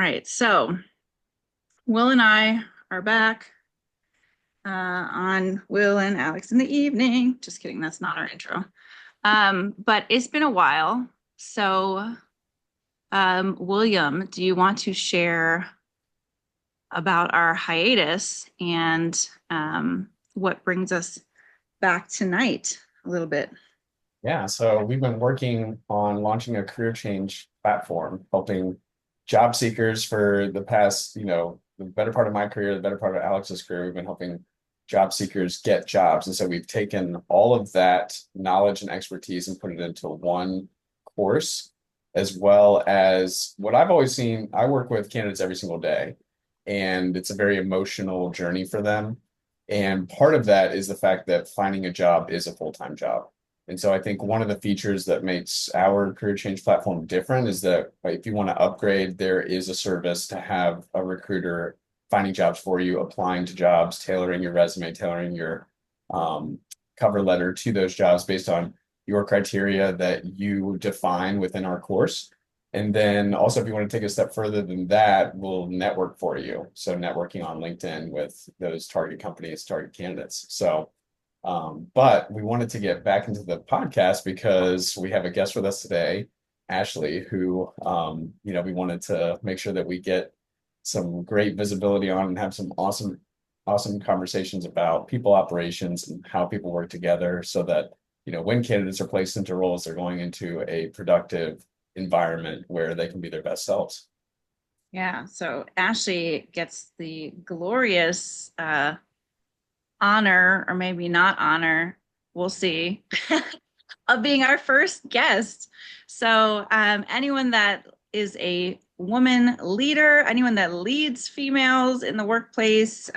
right. So Will and I are back on Will and Alex in the evening. Just kidding. That's not our intro. But it's been a while. So, William, do you want to share about our hiatus and what brings us back tonight a little bit? Yeah, so we've been working on launching a career change platform, helping job seekers for the past, the better part of my career, the better part of Alex's career. We've been helping job seekers get jobs. And so we've taken all of that knowledge and expertise and put it into one course, as well as what I've always seen. I work with candidates every single day, and it's a very emotional journey for them. And part of that is the fact that finding a job is a full-time job. And so I think one of the features that makes our career change platform different is that if you want to upgrade, there is a service to have a recruiter finding jobs for you, applying to jobs, tailoring your resume, tailoring your um, cover letter to those jobs based on your criteria that you define within our course. And then also, if you want to take a step further than that, we'll network for you. So networking on LinkedIn with those target companies, target candidates. But we wanted to get back into the podcast because we have a guest with us today, Ashley, who, we wanted to make sure that we get some great visibility on and have some awesome conversations about people operations and how people work together so that, when candidates are placed into roles, they're going into a productive environment where they can be their best selves. Yeah, so Ashley gets the glorious honor, or maybe not honor, we'll see, of being our first guest. So, anyone that is a woman leader, anyone that leads females in the workplace,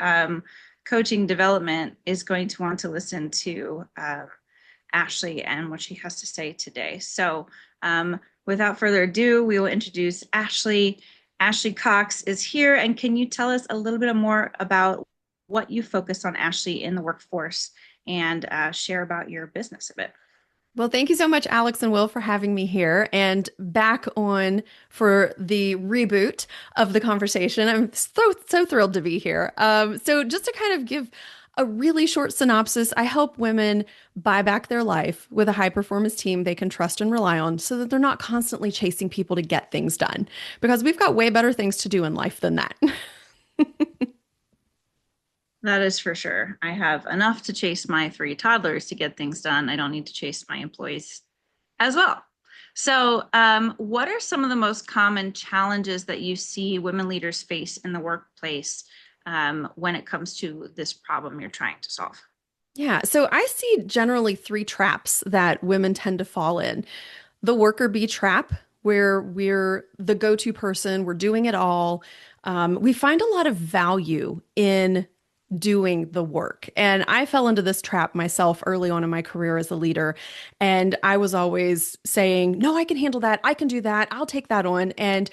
coaching development is going to want to listen to Ashley and what she has to say today. So, without further ado, we will introduce Ashley. Ashley Cox is here, and can you tell us a little bit more about what you focus on, Ashley, in the workforce and share about your business a bit? Well, thank you so much, Alex and Will, for having me here and back on for the reboot of the conversation. I'm so thrilled to be here. So, just to kind of give a really short synopsis, I help women buy back their life with a high performance team they can trust and rely on so that they're not constantly chasing people to get things done because we've got way better things to do in life than that. That is for sure. I have enough to chase my three toddlers to get things done. I don't need to chase my employees as well. So, what are some of the most common challenges that you see women leaders face in the workplace when it comes to this problem you're trying to solve? Yeah, so I see generally three traps that women tend to fall in. The worker bee trap, where we're the go-to person, we're doing it all. We find a lot of value in doing the work. And I fell into this trap myself early on in my career as a leader. And I was always saying, no, I can handle that. I can do that. I'll take that on. And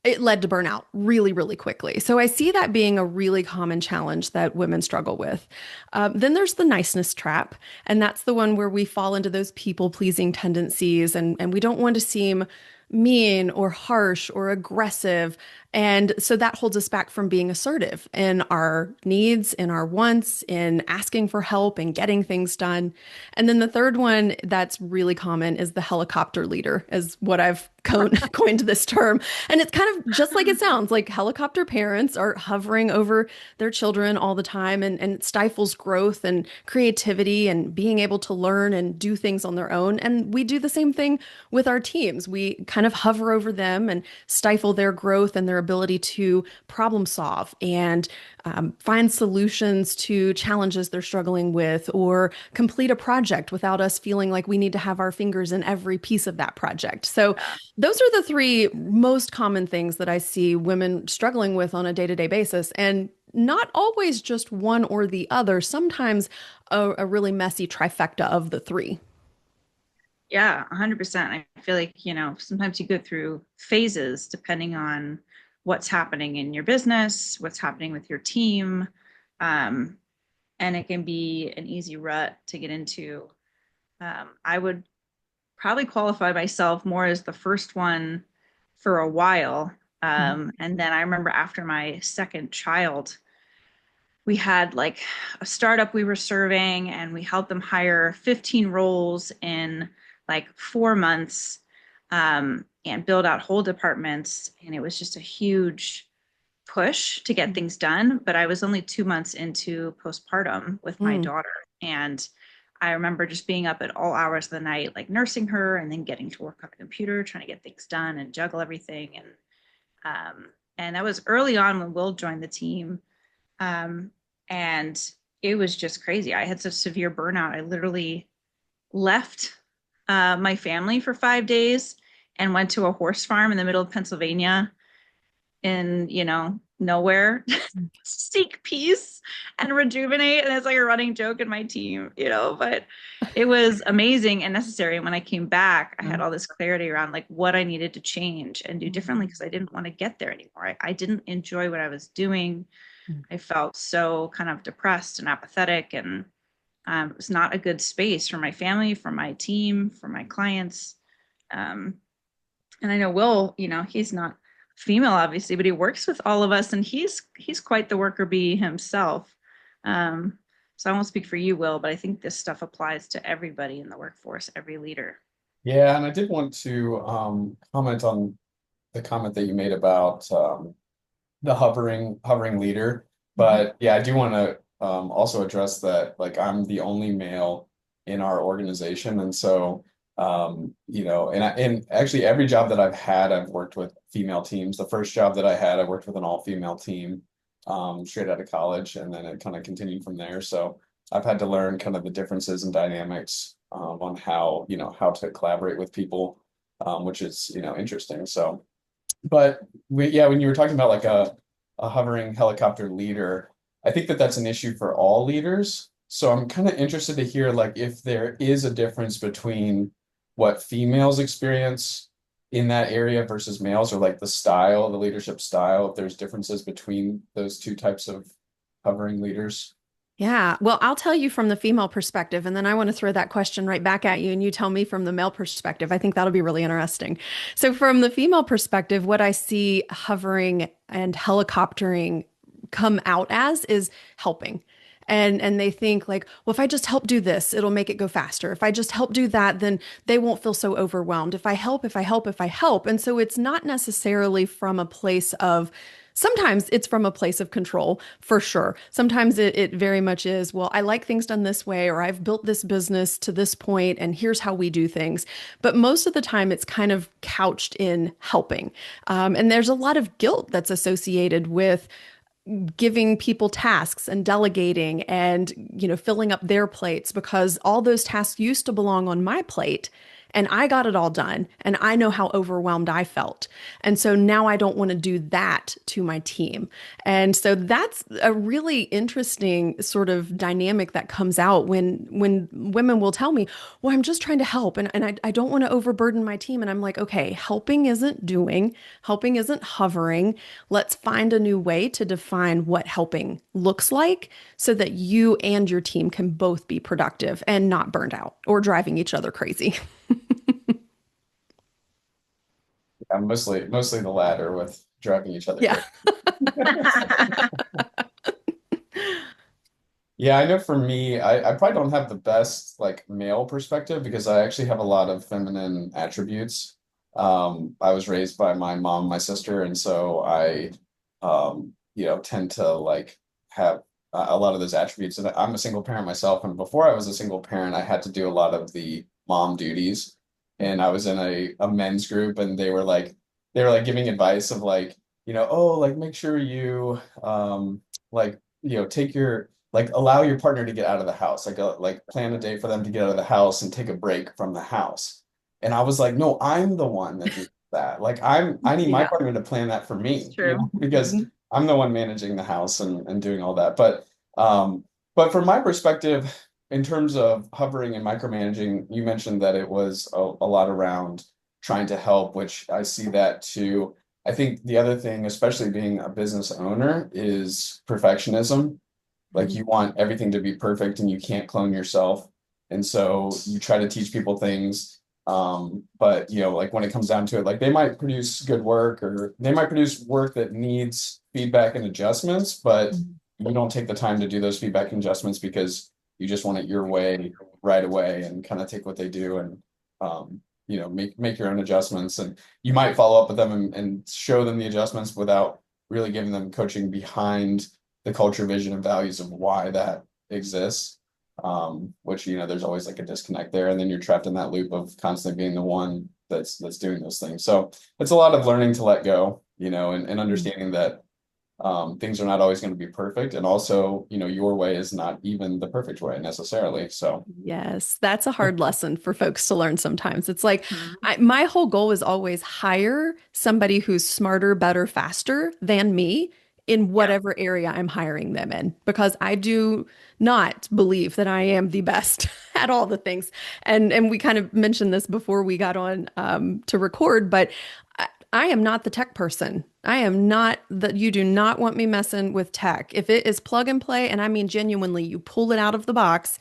it led to burnout really, really quickly. So I see that being a really common challenge that women struggle with. Then there's the niceness trap, and that's the one where we fall into those people-pleasing tendencies, and we don't want to seem mean or harsh or aggressive. And so that holds us back from being assertive in our needs, in our wants, in asking for help and getting things done. And then the third one that's really common is the helicopter leader, is what I've coined this term. And it's kind of just like it sounds, like helicopter parents are hovering over their children all the time, and it stifles growth and creativity and being able to learn and do things on their own. And we do the same thing with our teams. We kind of hover over them and stifle their growth and their ability to problem solve and find solutions to challenges they're struggling with, or complete a project without us feeling like we need to have our fingers in every piece of that project. So those are the three most common things that I see women struggling with on a day-to-day basis. And not always just one or the other, sometimes a really messy trifecta of the three. Yeah, 100%. I feel like, sometimes you go through phases depending on what's happening in your business, what's happening with your team. Um, and it can be an easy rut to get into. I would probably qualify myself more as the first one for a while. And then I remember after my second child, we had like a startup we were serving, and we helped them hire 15 roles in like 4 months, and build out whole departments. And it was just a huge push to get things done. But I was only 2 months into postpartum with my Mm. daughter. And I remember just being up at all hours of the night, like nursing her and then getting to work on the computer, trying to get things done and juggle everything. And that was early on when Will joined the team. And it was just crazy. I had such severe burnout. I literally left my family for 5 days and went to a horse farm in the middle of Pennsylvania in, nowhere, seek peace and rejuvenate. And it's like a running joke in my team, but it was amazing and necessary. And when I came back, I had all this clarity around like what I needed to change and do differently, because I didn't want to get there anymore. I didn't enjoy what I was doing. I felt so kind of depressed and apathetic, and it was not a good space for my family, for my team, for my clients. Um, and I know Will, he's not female, obviously, but he works with all of us, and he's quite the worker bee himself. So I won't speak for you, Will, but I think this stuff applies to everybody in the workforce, every leader. Yeah, and I did want to comment on the comment that you made about the hovering leader. But yeah, I do want to also address that like I'm the only male in our organization, and so and actually every job that I've had, I've worked with female teams. The first job that I had, I worked with an all-female team straight out of college, and then it kind of continued from there. So I've had to learn kind of the differences and dynamics on how to collaborate with people, which is interesting. So, but when you were talking about like a hovering helicopter leader, I think that that's an issue for all leaders. So I'm kind of interested to hear like if there is a difference between what females experience in that area versus males, or like the leadership style, if there's differences between those two types of hovering leaders. Yeah. Well, I'll tell you from the female perspective, and then I want to throw that question right back at you, and you tell me from the male perspective. I think that'll be really interesting. So, from the female perspective, what I see hovering and helicoptering come out as is helping. And they think like, well, if I just help do this, it'll make it go faster. If I just help do that, then they won't feel so overwhelmed. If I help, if I help, if I help. And so it's not necessarily from a place of, sometimes it's from a place of control, for sure. Sometimes it very much is, well, I like things done this way, or I've built this business to this point, and here's how we do things. But most of the time, it's kind of couched in helping. And there's a lot of guilt that's associated with giving people tasks and delegating and filling up their plates, because all those tasks used to belong on my plate and I got it all done and I know how overwhelmed I felt. And so now I don't want to do that to my team. And so that's a really interesting sort of dynamic that comes out when women will tell me, well, I'm just trying to help, and I don't want to overburden my team. And I'm like, okay, helping isn't doing, helping isn't hovering. Let's find a new way to define what helping looks like so that you and your team can both be productive and not burned out or driving each other crazy. I'm mostly the latter with driving each other Yeah. crazy. Yeah, I know for me, I probably don't have the best like male perspective because I actually have a lot of feminine attributes. I was raised by my mom, my sister, and so I tend to like have a lot of those attributes. And I'm a single parent myself, and before I was a single parent, I had to do a lot of the mom duties. And I was in a men's group, and they were like giving advice of like, oh, like make sure you like take your like allow your partner to get out of the house, like plan a day for them to get out of the house and take a break from the house. And I was like, no, I'm the one that needs that. Like I need my Yeah, partner to plan that for it's me, true. because I'm the one managing the house and doing all that. But from my perspective, in terms of hovering and micromanaging, you mentioned that it was a lot around trying to help, which I see that too. I think the other thing, especially being a business owner, is perfectionism. Like you want everything to be perfect and you can't clone yourself. And so you try to teach people things But like when it comes down to it, like they might produce good work or they might produce work that needs feedback and adjustments, but Mhm. you don't take the time to do those feedback and adjustments because you just want it your way right away and kind of take what they do and make your own adjustments. And you might follow up with them and show them the adjustments without really giving them coaching behind the culture, vision, and values of why that exists. Which there's always like a disconnect there, and then you're trapped in that loop of constantly being the one that's doing those things. So it's a lot of learning to let go, and understanding that things are not always going to be perfect, and also your way is not even the perfect way necessarily. So Yes, that's a hard lesson for folks to learn sometimes. It's like Mhm. my whole goal is always hire somebody who's smarter, better, faster than me in Yeah. whatever area I'm hiring them in, because I do not believe that I am the best at all the things. And we kind of mentioned this before we got on to record, but I am not the tech person. I am not that you do not want me messing with tech. If it is plug and play, and I mean genuinely, you pull it out of the box,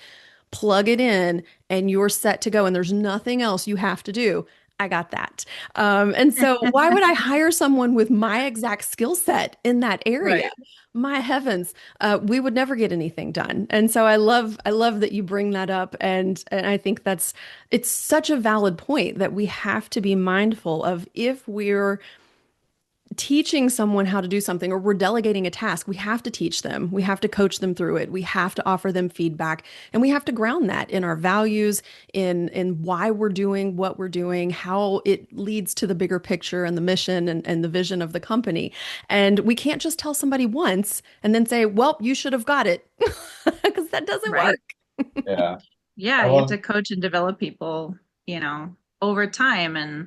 plug it in, and you're set to go, and there's nothing else you have to do. I got that. And so, why would I hire someone with my exact skill set in that area? Right. My heavens, we would never get anything done. And so, I love that you bring that up, and I think it's such a valid point that we have to be mindful of if we're teaching someone how to do something or we're delegating a task, we have to teach them. We have to coach them through it. We have to offer them feedback, and we have to ground that in our values, in why we're doing what we're doing, how it leads to the bigger picture and the mission and the vision of the company. And we can't just tell somebody once and then say, well, you should have got it, because that doesn't Right. work. yeah, Yeah, I you have to love coach and develop people, over time. And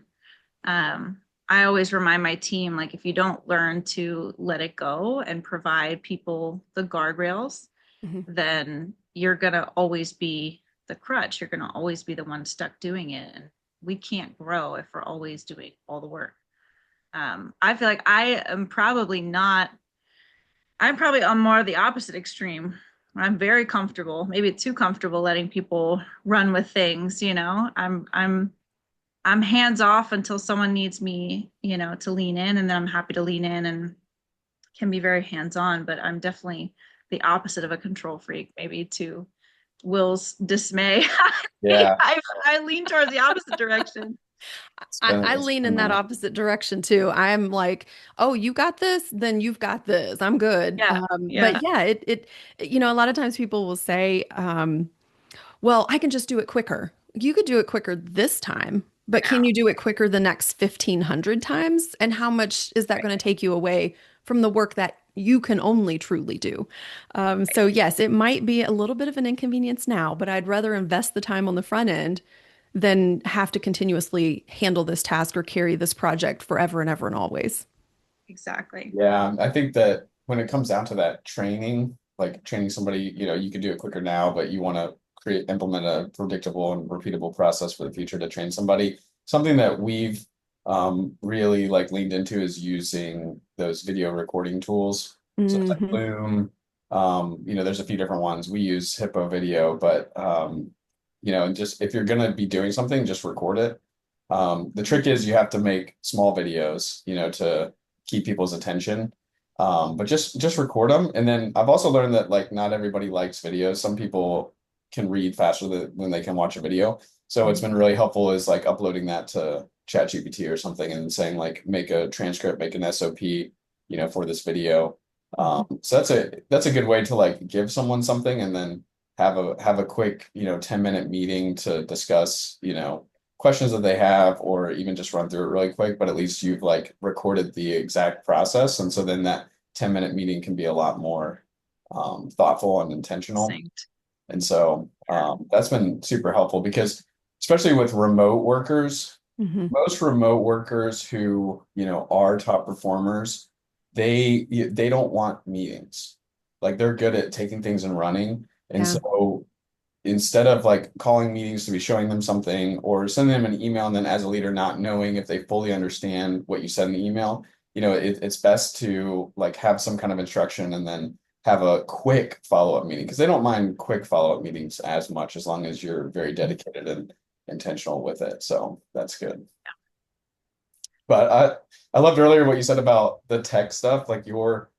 I always remind my team, like, if you don't learn to let it go and provide people the guardrails, Mhm. then you're going to always be the crutch. You're going to always be the one stuck doing it. And we can't grow if we're always doing all the work. I feel like I'm probably on more of the opposite extreme. I'm very comfortable, maybe too comfortable letting people run with things, I'm hands off until someone needs me, to lean in, and then I'm happy to lean in and can be very hands on, but I'm definitely the opposite of a control freak, maybe to Will's dismay. yeah. I lean towards the opposite direction. I It's lean in been that opposite direction too. I'm like, oh, you got this, then you've got this. I'm good. Yeah. But Yeah. yeah, a lot of times people will say, well, I can just do it quicker. You could do it quicker this time, but can Yeah. you do it quicker the next 1,500 times? And how much is that going to take you away from the work that you can only truly do? So yes, it might be a little bit of an inconvenience now, but I'd rather invest the time on the front end than have to continuously handle this task or carry this project forever and ever and always. Exactly. Yeah, I think that when it comes down to that training, like training somebody, you can do it quicker now, but you want to implement a predictable and repeatable process for the future to train somebody. Something that we've really like leaned into is using those video recording tools. So it's like Hmm. Loom, there's a few different ones. We use Hippo Video, but just if you're gonna be doing something, just record it. The trick is you have to make small videos, to keep people's attention. But just record them. And then I've also learned that like not everybody likes videos. Some people can read faster than they can watch a video. So it's been really helpful is like uploading that to ChatGPT or something and saying like make a transcript, make an SOP, for this video. So that's a good way to like give someone something and then have a quick, 10-minute meeting to discuss, questions that they have, or even just run through it really quick, but at least you've like recorded the exact process. And so then that 10-minute meeting can be a lot more thoughtful and intentional. Synced. And so Yeah. that's been super helpful because especially with remote workers, Hmm. most remote workers who, are top performers, they don't want meetings. Like they're good at taking things and running. And Yeah. so instead of like calling meetings to be showing them something or sending them an email and then as a leader not knowing if they fully understand what you said in the email, it's best to like have some kind of instruction and then have a quick follow-up meeting because they don't mind quick follow-up meetings as much as long as you're very dedicated and intentional with it. So that's good. But I loved earlier what you said about the tech stuff, like your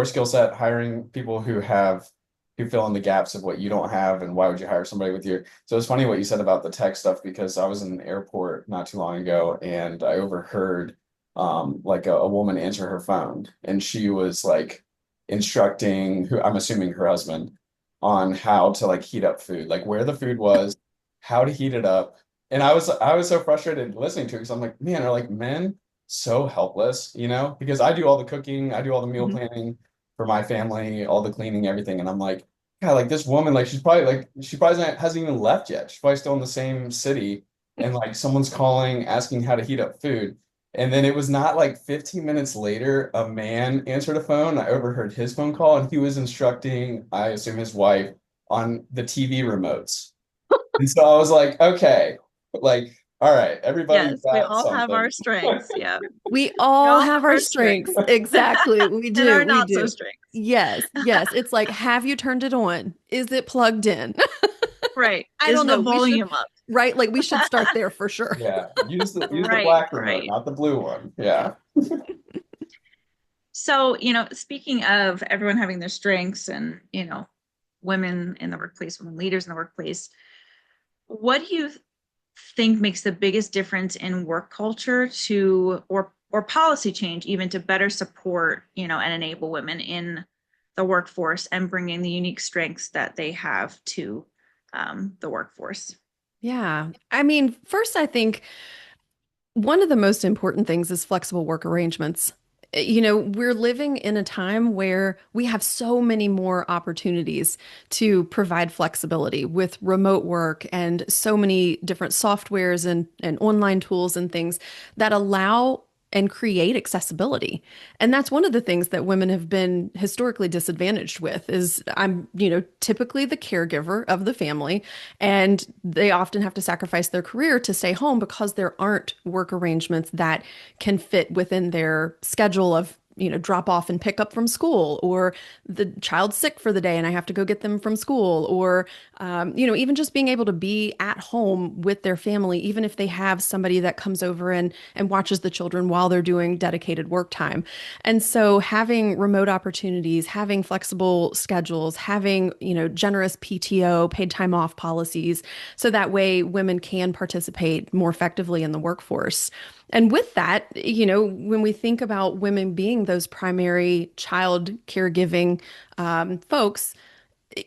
skill set, hiring people who fill in the gaps of what you don't have, and why would you hire somebody with you? So it's funny what you said about the tech stuff, because I was in an airport not too long ago and I overheard like a woman answer her phone, and she was like instructing, who I'm assuming her husband, on how to like heat up food, like where the food was, how to heat it up. And I was so frustrated listening to it, because I'm like, man, are like men so helpless, because I do all the cooking, I do all the meal Mhm. planning for my family, all the cleaning, everything. And I'm like, God, like this woman, like she probably hasn't even left yet. She's probably still in the same city. And like someone's calling, asking how to heat up food. And then it was not like 15 minutes later, a man answered a phone. I overheard his phone call, and he was instructing, I assume his wife, on the TV remotes. And so I was like, okay, like, all right, everybody's Yes, we got all have something. our strengths. Yeah. We We all all have have our our strengths strengths. Exactly. We and do. our We not so do. strengths. Yes. Yes. It's like, have you turned it on? Is it plugged in? Right. I Is don't the know. We should, volume up? right? Like we should start there for sure. Yeah, use the Right, black remote, right. not the blue one. Yeah. So, speaking of everyone having their strengths and, women in the workplace, women leaders in the workplace, what do you think makes the biggest difference in work culture or policy change even to better support, and enable women in the workforce and bringing the unique strengths that they have to the workforce? Yeah. I mean, first, I think one of the most important things is flexible work arrangements. We're living in a time where we have so many more opportunities to provide flexibility with remote work and so many different softwares and online tools and things that allow and create accessibility. And that's one of the things that women have been historically disadvantaged with is I'm, typically the caregiver of the family, and they often have to sacrifice their career to stay home because there aren't work arrangements that can fit within their schedule of drop off and pick up from school, or the child's sick for the day and I have to go get them from school, or even just being able to be at home with their family, even if they have somebody that comes over and watches the children while they're doing dedicated work time. And so having remote opportunities, having flexible schedules, having, generous PTO, paid time off policies, so that way women can participate more effectively in the workforce. And with that, when we think about women being those primary child caregiving folks,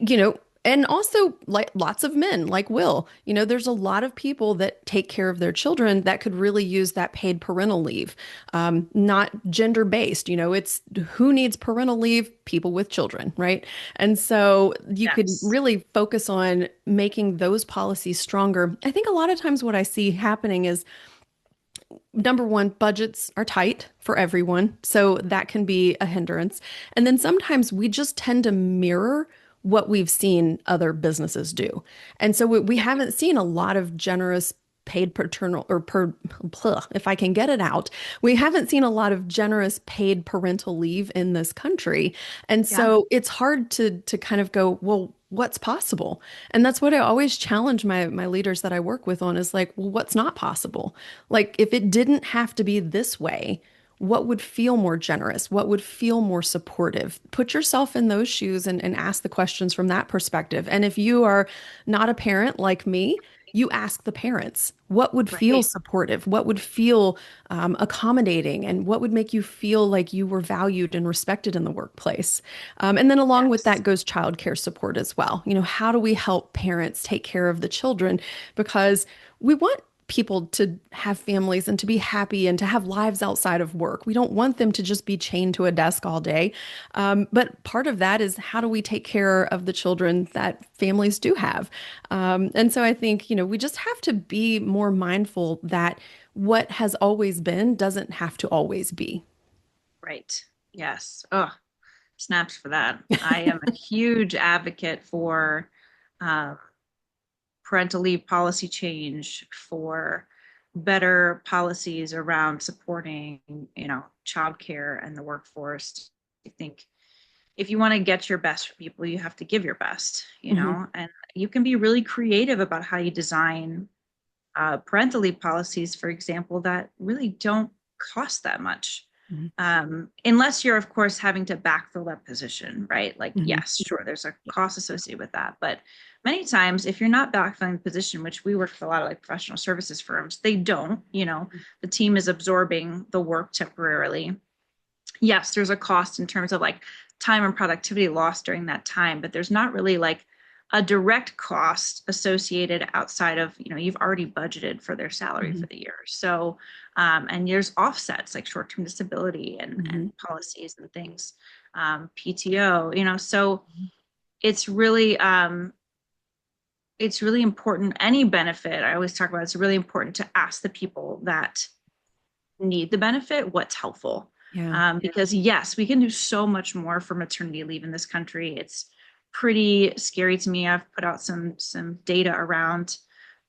you know, and also like lots of men like Will, there's a lot of people that take care of their children that could really use that paid parental leave, not gender based. It's who needs parental leave? People with children, right? And so you could Yes. really focus on making those policies stronger. I think a lot of times what I see happening is number one, budgets are tight for everyone. So that can be a hindrance. And then sometimes we just tend to mirror what we've seen other businesses do. And so we haven't seen a lot of generous paid paternal or if I can get it out, we haven't seen a lot of generous paid parental leave in this country. And Yeah. so it's hard to kind of go, well, what's possible? And that's what I always challenge my leaders that I work with on is like, well, what's not possible? Like if it didn't have to be this way, what would feel more generous? What would feel more supportive? Put yourself in those shoes and ask the questions from that perspective. And if you are not a parent like me, you ask the parents what would feel Right. supportive, what would feel accommodating, and what would make you feel like you were valued and respected in the workplace. And then along with Yes. that goes childcare support as well. How do we help parents take care of the children? Because we want people to have families and to be happy and to have lives outside of work. We don't want them to just be chained to a desk all day. But part of that is how do we take care of the children that families do have? And so I think, we just have to be more mindful that what has always been doesn't have to always be. Right. Yes. Oh, snaps for that. I am a huge advocate for uh, parental leave policy change, for better policies around supporting, childcare and the workforce. I think if you want to get your best for people, you have to give your best, Mhm. and you can be really creative about how you design parental leave policies, for example, that really don't cost that much. Mhm. Unless you're, of course, having to backfill that position, right? Like, Mhm. yes, sure, there's a cost associated with that. But many times, if you're not backfilling the position, which we work with a lot of like professional services firms, they don't, the team is absorbing the work temporarily. Yes, there's a cost in terms of like time and productivity lost during that time, but there's not really like a direct cost associated outside of, you've already budgeted for their salary for Mhm. the year. So, and there's offsets like short-term disability and Mhm. policies and things, PTO, so it's really, it's really important. Any benefit, I always talk about, it's really important to ask the people that need the benefit what's helpful. Yeah. Because yes, we can do so much more for maternity leave in this country. It's pretty scary to me. I've put out some data around,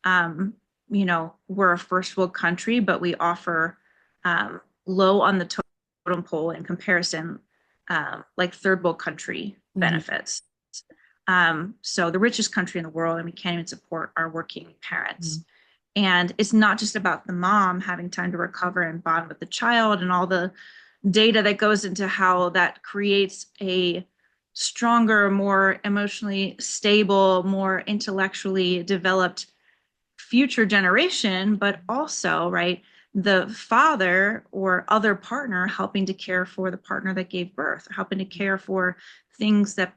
we're a first world country, but we offer low on the totem pole in comparison, like third world country Mhm. benefits. So the richest country in the world, and we can't even support our working parents. Mhm. And it's not just about the mom having time to recover and bond with the child and all the data that goes into how that creates a stronger, more emotionally stable, more intellectually developed future generation, but also, right, the father or other partner helping to care for the partner that gave birth, helping to care for things that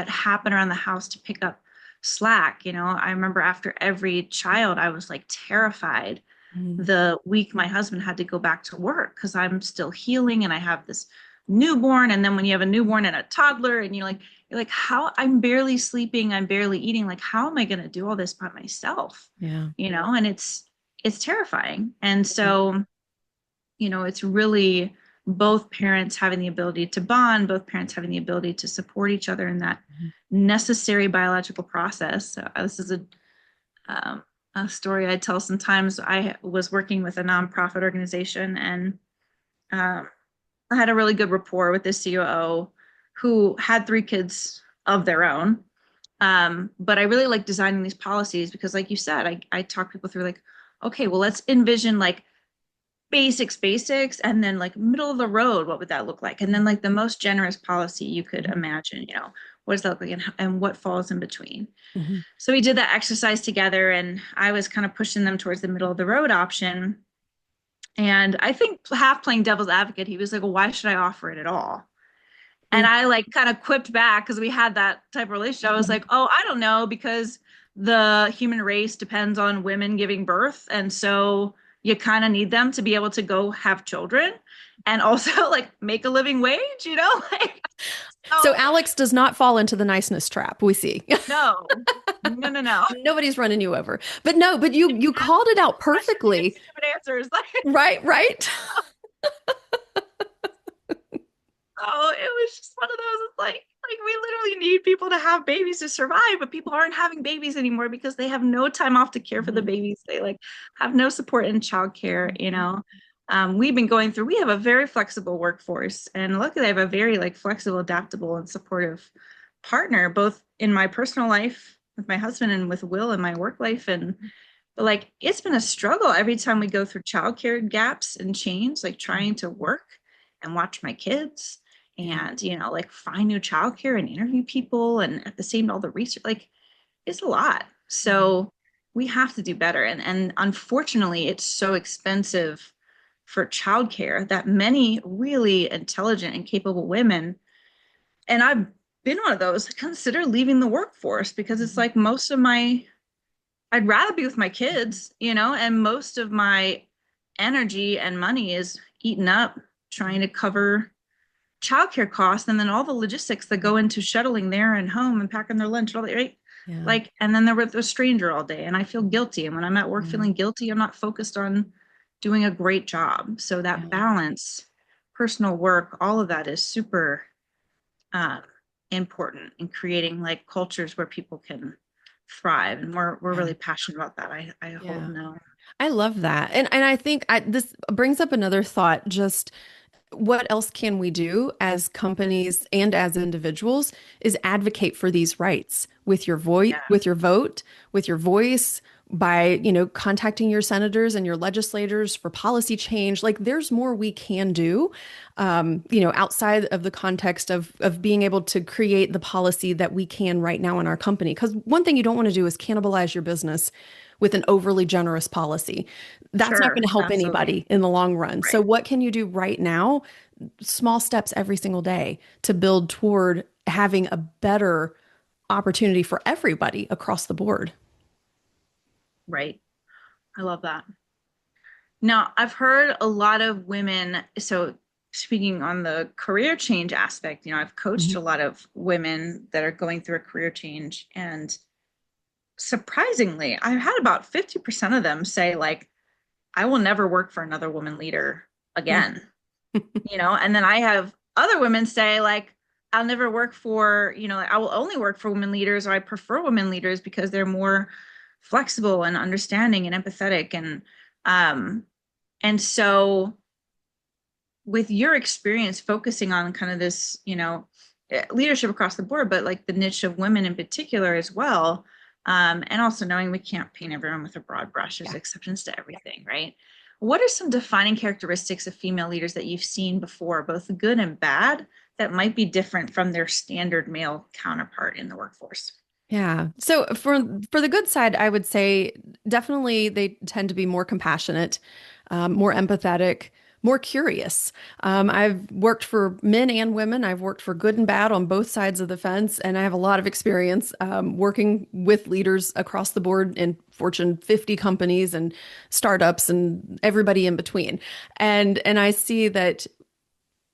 happen around the house to pick up slack. I remember after every child, I was like terrified Mhm. the week my husband had to go back to work because I'm still healing and I have this newborn. And then when you have a newborn and a toddler, and you're like, how I'm barely sleeping, I'm barely eating. Like, how am I going to do all this by myself? Yeah. And it's terrifying. And so, it's really both parents having the ability to bond, both parents having the ability to support each other in that Mhm. necessary biological process. So this is um, a story I tell sometimes. I was working with a nonprofit organization, and um, I had a really good rapport with the COO who had three kids of their own. But I really like designing these policies because, like you said, I talk people through like, okay, well, let's envision like basics, and then like middle of the road, what would that look like? And then like the most generous policy you could Mhm. imagine, what does that look like, and what falls in between? Mhm. So we did that exercise together, and I was kind of pushing them towards the middle of the road option. And I think half playing devil's advocate, he was like, well, why should I offer it at all? And Mhm. I like kind of quipped back because we had that type of relationship. I was like, oh, I don't know, because the human race depends on women giving birth. And so you kind of need them to be able to go have children and also like make a living wage, like, So so Alex does not fall into the niceness trap we see. no, no, no, no. Nobody's running you over. But no, but you called it out Questions and get perfectly. stupid answers. Like, Right, right. oh, it was just one of those. It's like we literally need people to have babies to survive, but people aren't having babies anymore because they have no time off to care for the Mhm. babies. They like have no support in childcare. We've been going through, we have a very flexible workforce, and luckily I have a very like flexible, adaptable, and supportive partner, both in my personal life with my husband and with Will in my work life. And but like it's been a struggle every time we go through childcare gaps and change, like trying to work and watch my kids Yeah. and like find new childcare and interview people and at the same all the research, like it's a lot. Mhm. So we have to do better. And unfortunately it's so expensive for childcare that many really intelligent and capable women, and I've been one of those, consider leaving the workforce because it's Mhm. like I'd rather be with my kids, and most of my energy and money is eaten up trying to cover childcare costs and then all the logistics that go into shuttling there and home and packing their lunch and all that, right? Yeah. Like, and then they're with a stranger all day and I feel guilty. And when I'm at work Yeah. feeling guilty, I'm not focused on doing a great job. So that Yeah. balance, personal work, all of that is super um, important in creating like cultures where people can thrive. And we're Yeah. really passionate about that. I hold Yeah. no. I love that. And I think this brings up another thought, just what else can we do as companies and as individuals is advocate for these rights with your voice, Yeah. with your vote, with your voice, by, contacting your senators and your legislators for policy change. Like there's more we can do, outside of the context of being able to create the policy that we can right now in our company. Because one thing you don't want to do is cannibalize your business with an overly generous policy. That's not going Sure, to help absolutely. anybody in the long run. So Right. what can you do right now? Small steps every single day to build toward having a better opportunity for everybody across the board. Right. I love that. Now, I've heard a lot of women, so speaking on the career change aspect, I've coached a Mhm. lot of women that are going through a career change. And surprisingly, I've had about 50% of them say, like, I will never work for another woman leader Yeah. again, and then I have other women say, like, I'll never work for, like, I will only work for women leaders, or I prefer women leaders because they're more flexible and understanding and empathetic. Um, and so with your experience focusing on kind of this, leadership across the board, but like the niche of women in particular as well, and also knowing we can't paint everyone with a broad brush, there's Yeah. exceptions to everything, right? What are some defining characteristics of female leaders that you've seen before, both good and bad, that might be different from their standard male counterpart in the workforce? Yeah. So for the good side, I would say definitely they tend to be more compassionate, more empathetic, more curious. I've worked for men and women. I've worked for good and bad on both sides of the fence, and I have a lot of experience working with leaders across the board in Fortune 50 companies and startups and everybody in between. And I see that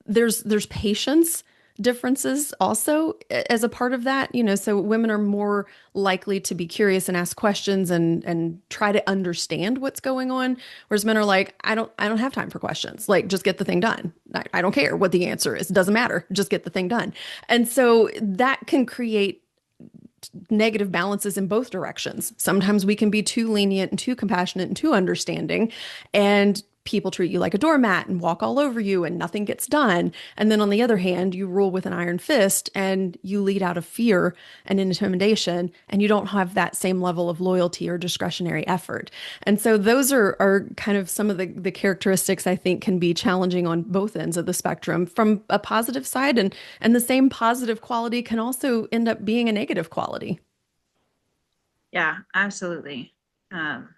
there's patience differences also as a part of that, so women are more likely to be curious and ask questions and try to understand what's going on, whereas men are like, I don't have time for questions, like just get the thing done. I don't care what the answer is, it doesn't matter, just get the thing done. And so that can create negative balances in both directions. Sometimes we can be too lenient and too compassionate and too understanding, and people treat you like a doormat and walk all over you and nothing gets done. And then on the other hand, you rule with an iron fist and you lead out of fear and intimidation, and you don't have that same level of loyalty or discretionary effort. And so those are kind of some of the characteristics I think can be challenging on both ends of the spectrum from a positive side, and the same positive quality can also end up being a negative quality. Yeah, absolutely. Um,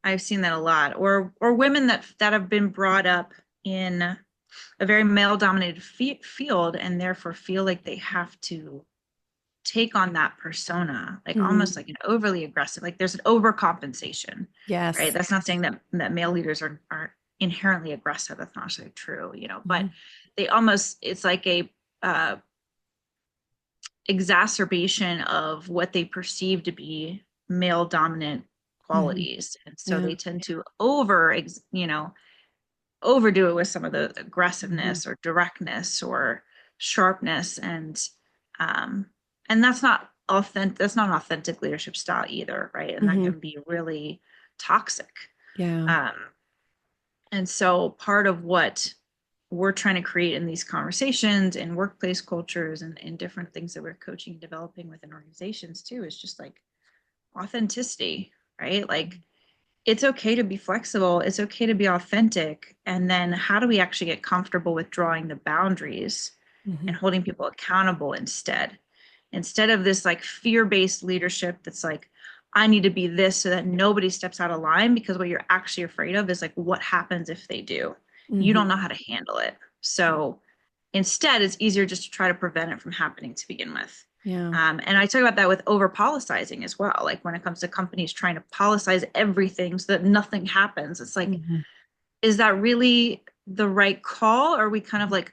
I've seen that a lot, or women that have been brought up in a very male dominated field and therefore feel like they have to take on that persona, like Hmm. almost like an overly aggressive, like there's an overcompensation, right? Yes. That's not saying that male leaders are inherently aggressive. That's not necessarily true, but Mhm. they almost, it's like a exacerbation of what they perceive to be male dominant Mhm. qualities. And so Yeah. they tend to overdo it with some of the Mhm. aggressiveness or directness or sharpness. Um and that's not an authentic leadership style either, right? And that Mhm. can be really toxic. Yeah. um and so part of what we're trying to create in these conversations in workplace cultures and in different things that we're coaching and developing within organizations too is just like authenticity, right? Like it's okay to be flexible, it's okay to be authentic. And then how do we actually get comfortable with drawing the boundaries and Mhm. holding people accountable instead of this like fear-based leadership that's like, I need to be this so that nobody steps out of line, because what you're actually afraid of is like what happens if they do. You don't Mhm. know how to handle it. So instead, it's easier just to try to prevent it from happening to begin with. Yeah. And I talk about that with over policizing as well. Like when it comes to companies trying to policize everything so that nothing happens, it's like, Mhm. is that really the right call? Or are we kind of like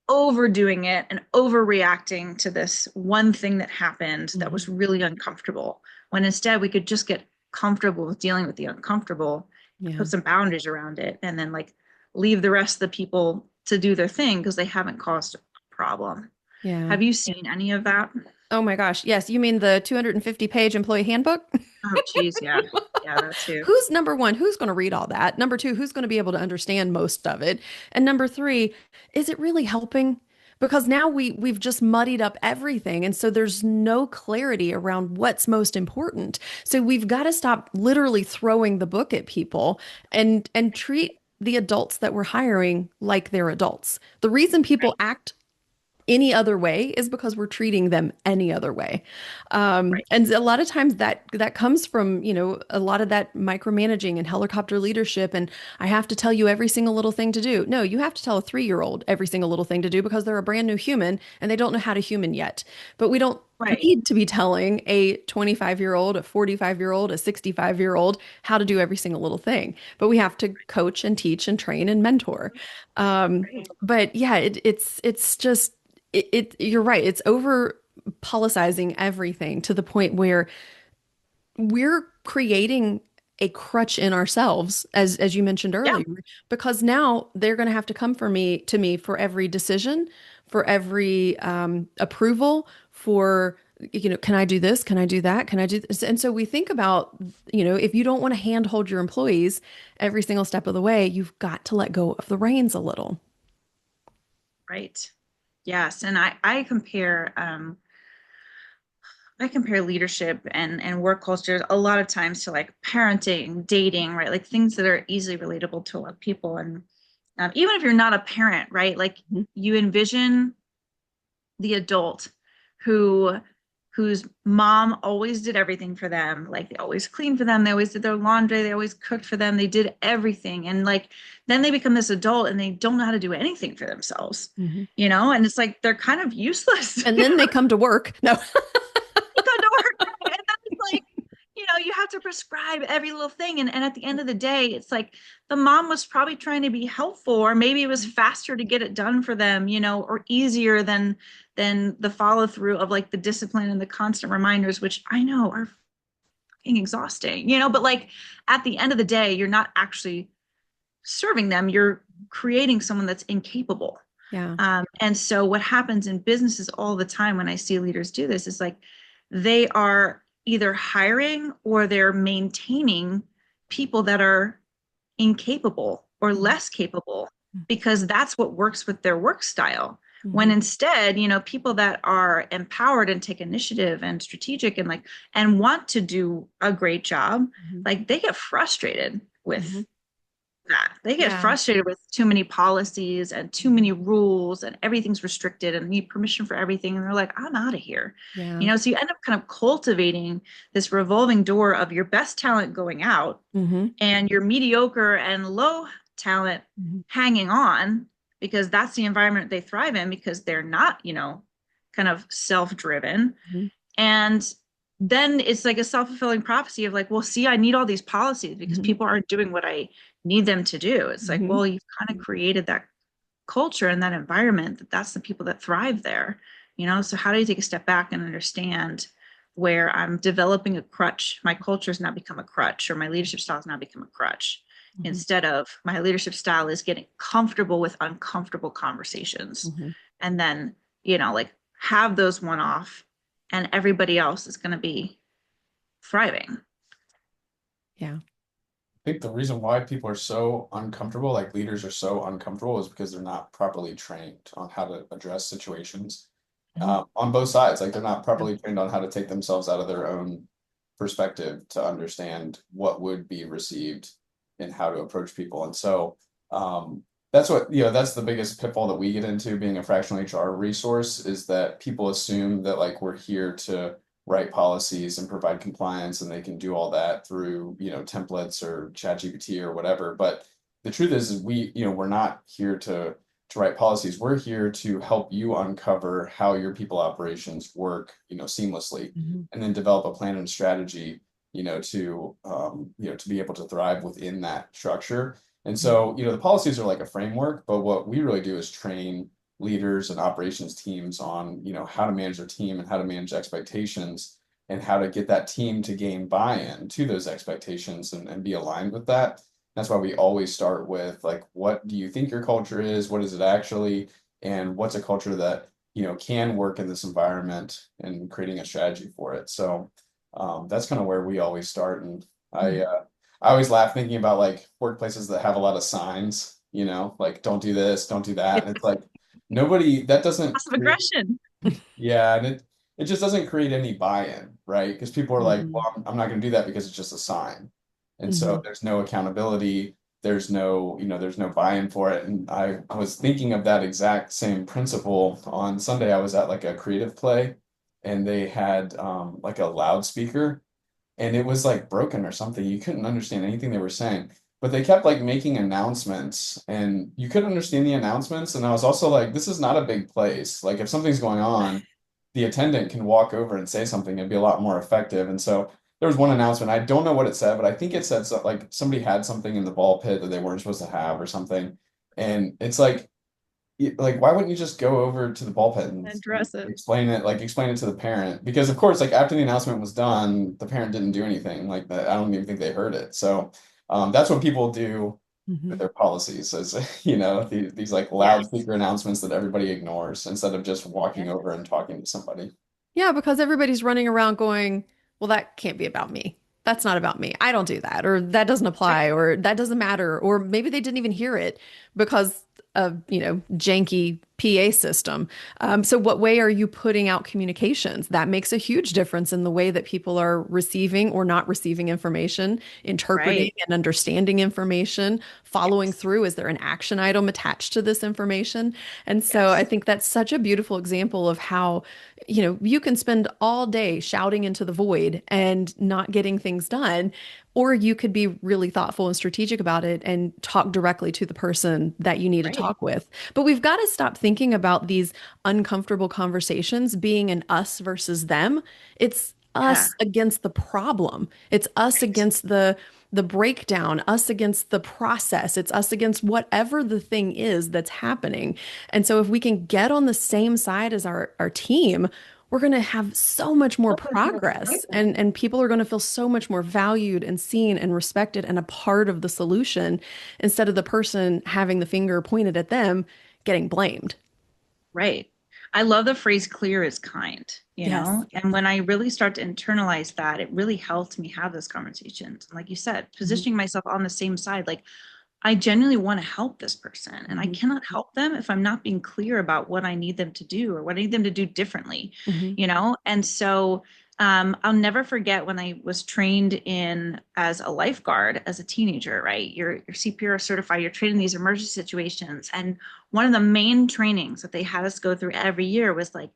overdoing it and overreacting to this one thing that happened that Mhm. was really uncomfortable, when instead we could just get comfortable with dealing with the uncomfortable, Yeah. put some boundaries around it, and then like leave the rest of the people to do their thing because they haven't caused a problem. Yeah. Have you seen any of that? Oh my gosh. Yes, you mean the 250-page employee handbook? Oh, geez, yeah. Yeah, that too. Who's number one? Who's going to read all that? Number two, who's going to be able to understand most of it? And number three, is it really helping? because now we've just muddied up everything, and so there's no clarity around what's most important. So we've got to stop literally throwing the book at people and treat the adults that we're hiring like they're adults. The reason people Right. act any other way is because we're treating them any other way. Right. And a lot of times that comes from, a lot of that micromanaging and helicopter leadership. And I have to tell you every single little thing to do. No, you have to tell a 3-year-old every single little thing to do because they're a brand new human and they don't know how to human yet. But we don't Right. need to be telling a 25-year-old, a 45-year-old, a 65-year-old how to do every single little thing. But we have to coach and teach and train and mentor. Um, Right. but yeah, it's just you're right. It's over policizing everything to the point where we're creating a crutch in ourselves, as you mentioned Yeah. earlier, because now they're going to have to come to me for every decision, for every approval, for can I do this? Can I do that? Can I do this? And so we think about, if you don't want to handhold your employees every single step of the way, you've got to let go of the reins a little. Right. Yes. And I compare leadership and work cultures a lot of times to like parenting, dating, right? Like things that are easily relatable to a lot of people. And even if you're not a parent, right? Like Mhm. you envision the adult who whose mom always did everything for them. Like they always cleaned for them, they always did their laundry, they always cooked for them, they did everything. And like then they become this adult and they don't know how to do anything for themselves, Mhm. and it's like they're kind of useless. And then they come to work. No. They go to work, right? And then it's like, you have to prescribe every little thing. And at the end of the day, it's like the mom was probably trying to be helpful, or maybe it was faster to get it done for them, or easier than the follow through of like the discipline and the constant reminders, which I know are fucking exhausting, but like at the end of the day, you're not actually serving them, you're creating someone that's incapable. Yeah. And so what happens in businesses all the time when I see leaders do this is like they are either hiring or they're maintaining people that are incapable or Mhm. less capable because that's what works with their work style. When Mhm. instead, people that are empowered and take initiative and strategic and like and want to do a great job, Mhm. like they get frustrated with Mhm. that. They get Yeah. frustrated with too many policies and too many rules and everything's restricted and need permission for everything. And they're like, I'm out of here. Yeah. So you end up kind of cultivating this revolving door of your best talent going out Mhm. and your mediocre and low talent Mhm. hanging on because that's the environment they thrive in because they're not, kind of self-driven. Mhm. And then it's like a self-fulfilling prophecy of like, well, see, I need all these policies because Mhm. people aren't doing what I need them to do. It's like, Mhm. well, you've kind of created that culture and that environment that's the people that thrive there. So how do you take a step back and understand where I'm developing a crutch? My culture has now become a crutch, or my leadership style has now become a crutch. Mhm. Instead of my leadership style is getting comfortable with uncomfortable conversations. Mhm. And then, like have those one off and everybody else is going to be thriving. Yeah. I think the reason why people are so uncomfortable, like leaders are so uncomfortable, is because they're not properly trained on how to address situations Mhm. on both sides. Like they're not Yeah. properly trained on how to take themselves out of their own perspective to understand what would be received and how to approach people. And so that's what, that's the biggest pitfall that we get into being a fractional HR resource is that people assume that like we're here to write policies and provide compliance and they can do all that through, templates or ChatGPT or whatever. But the truth is we, we're not here to write policies. We're here to help you uncover how your people operations work, seamlessly, Mhm. and then develop a plan and strategy, to be able to thrive within that structure. And Mhm. so, the policies are like a framework, but what we really do is train leaders and operations teams on, how to manage their team and how to manage expectations and how to get that team to gain buy-in to those expectations and be aligned with that. That's why we always start with like, what do you think your culture is? What is it actually? And what's a culture that, can work in this environment and creating a strategy for it. So that's kind of where we always start. And I, Mhm. uh, I always laugh thinking about like workplaces that have a lot of signs, like don't do this, don't do that. And it's like, nobody, that doesn't Passive create, aggression. yeah, and it just doesn't create any buy-in, right? Because people are like, Mhm. well, I'm not going to do that because it's just a sign. And so Mhm. there's no accountability, there's no, there's no buy-in for it. And I was thinking of that exact same principle on Sunday. I was at like a creative play and they had like a loudspeaker and it was like broken or something. You couldn't understand anything they were saying. But they kept like making announcements and you couldn't understand the announcements. And I was also like, this is not a big place. Like if something's going on, the attendant can walk over and say something. It'd be a lot more effective. And so there was one announcement. I don't know what it said, but I think it said so, like somebody had something in the ball pit that they weren't supposed to have or something. And it's like why wouldn't you just go over to the ball pit and Address it. explain it to the parent? Because of course, like after the announcement was done, the parent didn't do anything like that. I don't even think they heard it. So that's what people do with Mhm. their policies is these like Yes. loudspeaker announcements that everybody ignores instead of just walking Yes. over and talking to somebody. Yeah, because everybody's running around going, well, that can't be about me. That's not about me. I don't do that, or that doesn't apply, Right. or that doesn't matter, or maybe they didn't even hear it because of, janky PA system. So what way are you putting out communications? That makes a huge difference in the way that people are receiving or not receiving information, interpreting Right. and understanding information, following Yes. through. Is there an action item attached to this information? And so I Yes. think that's such a beautiful example of how you can spend all day shouting into the void and not getting things done, or you could be really thoughtful and strategic about it and talk directly to the person that you need to Right. talk with. But we've got to stop thinking about these uncomfortable conversations being an us versus them. It's Yeah. us against the problem. It's us Right. against the breakdown, us against the process. It's us against whatever the thing is that's happening. And so if we can get on the same side as our team, we're going to have so much more progress and people are going to feel so much more valued and seen and respected and a part of the solution instead of the person having the finger pointed at them getting blamed. Right. I love the phrase clear is kind, Yes. and when I really start to internalize that, it really helps me have those conversations. And like you said, Mhm. positioning myself on the same side, like I genuinely want to help this person, and I Mhm. cannot help them if I'm not being clear about what I need them to do or what I need them to do differently, Mhm. And so I'll never forget when I was trained in as a lifeguard as a teenager, right? You're CPR certified, you're trained in these emergency situations. And one of the main trainings that they had us go through every year was like,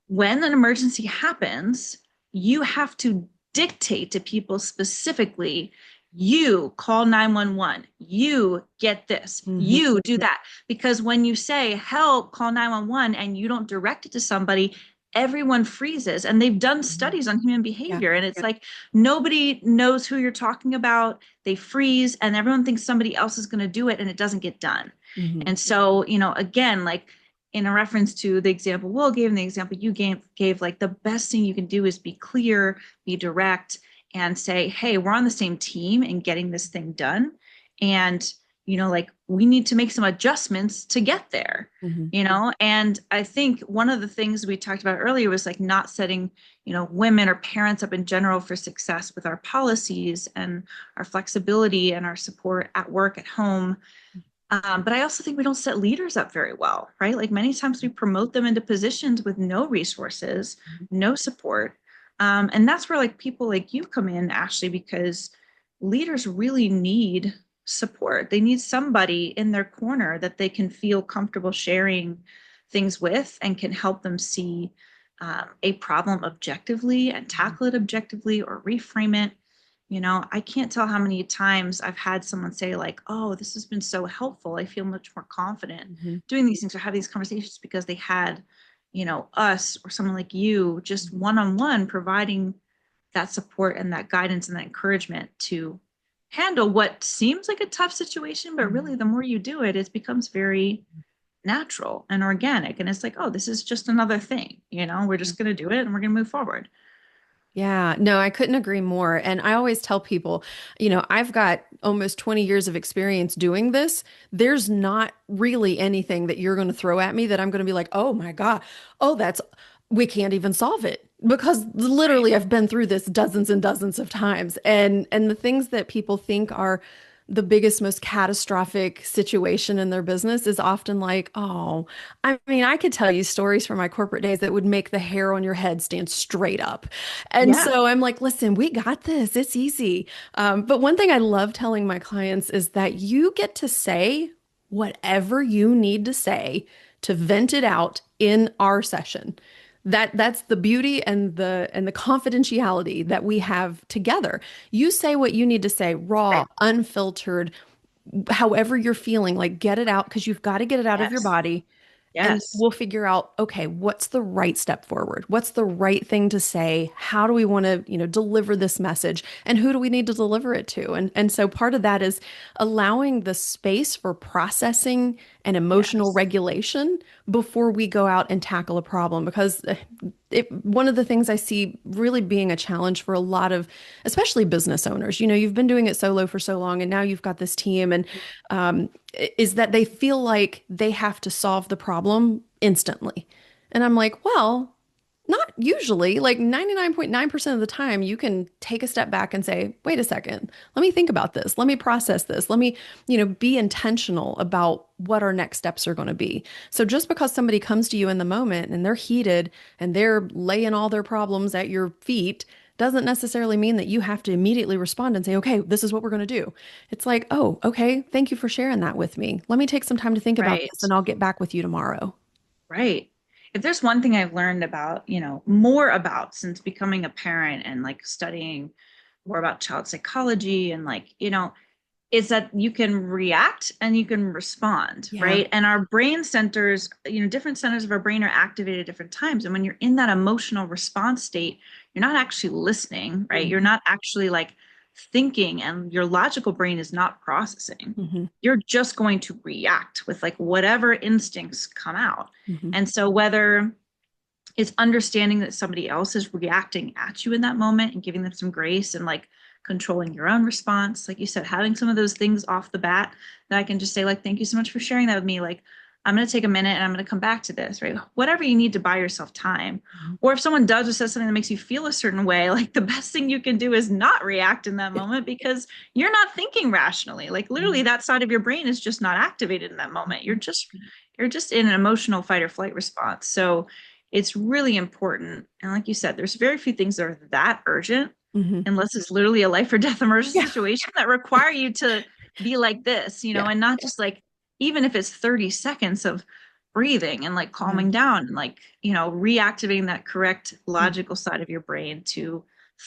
when an emergency happens, you have to dictate to people specifically, you call 911, you get this, Mhm. you do that. Because when you say help, call 911, and you don't direct it to somebody, everyone freezes. And they've done Mhm. studies on human Yeah. behavior, and it's like nobody knows who you're talking about. They freeze, and everyone thinks somebody else is going to do it, and it doesn't get done. Mhm. And so, again, like in a reference to the example Will gave and the example you gave, like the best thing you can do is be clear, be direct, and say, hey, we're on the same team in getting this thing done. And, like we need to make some adjustments to get there, Mhm. And I think one of the things we talked about earlier was like not setting, women or parents up in general for success with our policies and our flexibility and our support at work, at home. But I also think we don't set leaders up very well, right? Like many times we promote them into positions with no resources, no support. And that's where like people like you come in, Ashley, because leaders really need support. They need somebody in their corner that they can feel comfortable sharing things with and can help them see a problem objectively and tackle it objectively or reframe it. I can't tell how many times I've had someone say, like, oh, this has been so helpful. I feel much more confident Mhm. doing these things or having these conversations because they had, us or someone like you just one on one providing that support and that guidance and that encouragement to handle what seems like a tough situation. But really, Mhm. the more you do it, it becomes very natural and organic. And it's like, oh, this is just another thing, we're just going to do it and we're going to move forward. Yeah, no, I couldn't agree more. And I always tell people, I've got almost 20 years of experience doing this. There's not really anything that you're going to throw at me that I'm going to be like, oh my God, oh, we can't even solve it. Because literally I've been through this dozens and dozens of times. And the things that people think are the biggest, most catastrophic situation in their business is often like, oh, I mean, I could tell you stories from my corporate days that would make the hair on your head stand straight up. And Yeah. so I'm like, listen, we got this. It's easy. But one thing I love telling my clients is that you get to say whatever you need to say to vent it out in our session. That's the beauty and the confidentiality that we have together. You say what you need to say, raw, Right. unfiltered, however you're feeling, like get it out because you've got to get it out of your Yes. body. And Yes. we'll figure out, okay, what's the right step forward? What's the right thing to say? How do we want to, deliver this message? And who do we need to deliver it to? And so part of that is allowing the space for processing and emotional Yes. regulation before we go out and tackle a problem. Because one of the things I see really being a challenge for a lot of, especially business owners, you've been doing it solo for so long, and now you've got this team, and is that they feel like they have to solve the problem instantly. And I'm like, well, not usually. Like 99.9% of the time, you can take a step back and say, wait a second, let me think about this. Let me process this. Let me, be intentional about what our next steps are going to be. So just because somebody comes to you in the moment and they're heated and they're laying all their problems at your feet doesn't necessarily mean that you have to immediately respond and say, okay, this is what we're going to do. It's like, oh, okay, thank you for sharing that with me. Let me take some time to think about this Right. and I'll get back with you tomorrow. Right. If there's one thing I've learned about, more about since becoming a parent and like studying more about child psychology and like, is that you can react and you can respond, Yeah. right? And our brain centers, different centers of our brain are activated at different times. And when you're in that emotional response state, you're not actually listening, right? You're Mhm. not actually like thinking, and your logical brain is not processing. Mhm. You're just going to react with like whatever instincts come out. Mhm. And so whether it's understanding that somebody else is reacting at you in that moment and giving them some grace and like controlling your own response, like you said, having some of those things off the bat that I can just say like, thank you so much for sharing that with me, like I'm going to take a minute and I'm going to come back to this, right? Whatever you need to buy yourself time. Mhm. Or if someone does or says something that makes you feel a certain way, like the best thing you can do is not react in that moment because you're not thinking rationally. Like literally that side of your brain is just not activated in that moment. You're just in an emotional fight or flight response. So it's really important. And like you said, there's very few things that are that urgent, Mhm. unless it's literally a life or death emergency Yeah. situation that require you to be like this, Yeah. and not just like, even if it's 30 seconds of breathing and like Yeah. calming down and like, reactivating that correct Mhm. logical side of your brain to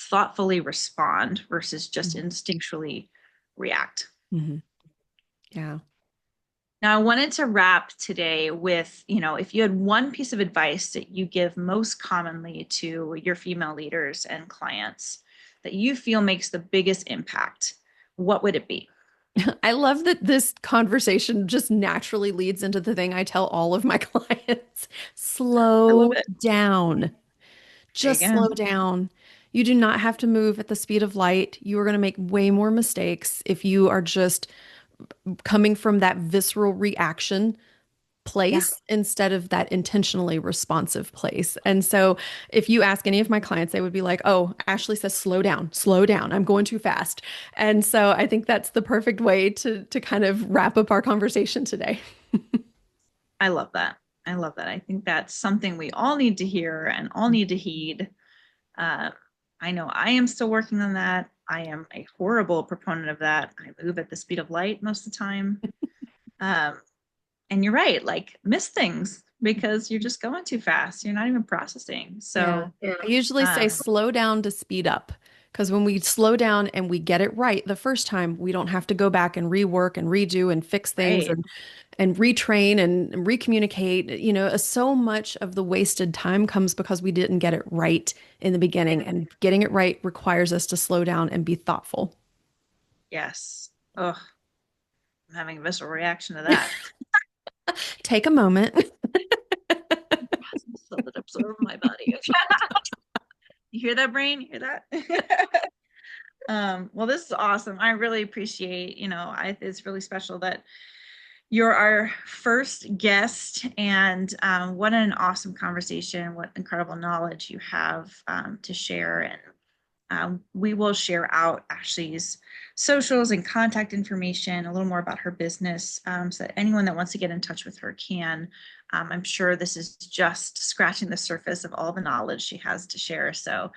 thoughtfully respond versus just Mhm. instinctually react. Mhm. Yeah. Now, I wanted to wrap today with, if you had one piece of advice that you give most commonly to your female leaders and clients that you feel makes the biggest impact, what would it be? I love that this conversation just naturally leads into the thing I tell all of my clients. I love Slow it. down. There you Just go. slow down. You do not have to move at the speed of light. You are going to make way more mistakes if you are just coming from that visceral reaction Yeah. place instead of that intentionally responsive place. And so if you ask any of my clients, they would be like, "Oh, Ashley says slow down. Slow down. I'm going too fast." And so I think that's the perfect way to kind of wrap up our conversation today. I love that. I love that. I think that's something we all need to hear and all need to heed. Uh, I know I am still working on that. I am a horrible proponent of that. I move at the speed of light most of the time. Um, and you're right, like miss things because you're just going too fast. You're not even processing. Yeah. So, I usually say slow down to speed up because when we slow down and we get it right the first time, we don't have to go back and rework and redo and fix things right. and retrain and recommunicate. So much of the wasted time comes because we didn't get it right in the beginning, and getting it right requires us to slow down and be thoughtful. Yes. Oh, I'm having a visceral reaction to that. Take a moment. So that absorb my body. You hear that, brain? You hear that? Well, this is awesome. I really appreciate, it's really special that you're our first guest, and what an awesome conversation, what incredible knowledge you have to share. And We will share out Ashley's socials and contact information, a little more about her business, so that anyone that wants to get in touch with her can. I'm sure this is just scratching the surface of all the knowledge she has to share. So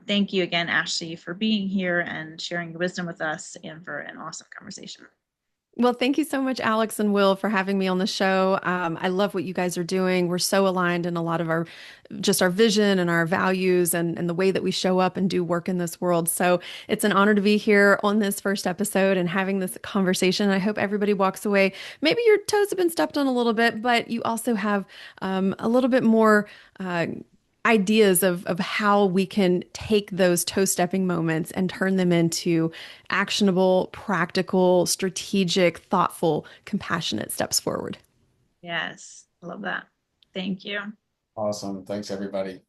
thank you again, Ashley, for being here and sharing your wisdom with us and for an awesome conversation. Well, thank you so much, Alex and Will, for having me on the show. I love what you guys are doing. We're so aligned in a lot of just our vision and our values and the way that we show up and do work in this world. So it's an honor to be here on this first episode and having this conversation. I hope everybody walks away. Maybe your toes have been stepped on a little bit, but you also have a little bit more. Ideas of how we can take those toe stepping moments and turn them into actionable, practical, strategic, thoughtful, compassionate steps forward. Yes, I love that. Thank you. Awesome. Thanks, everybody.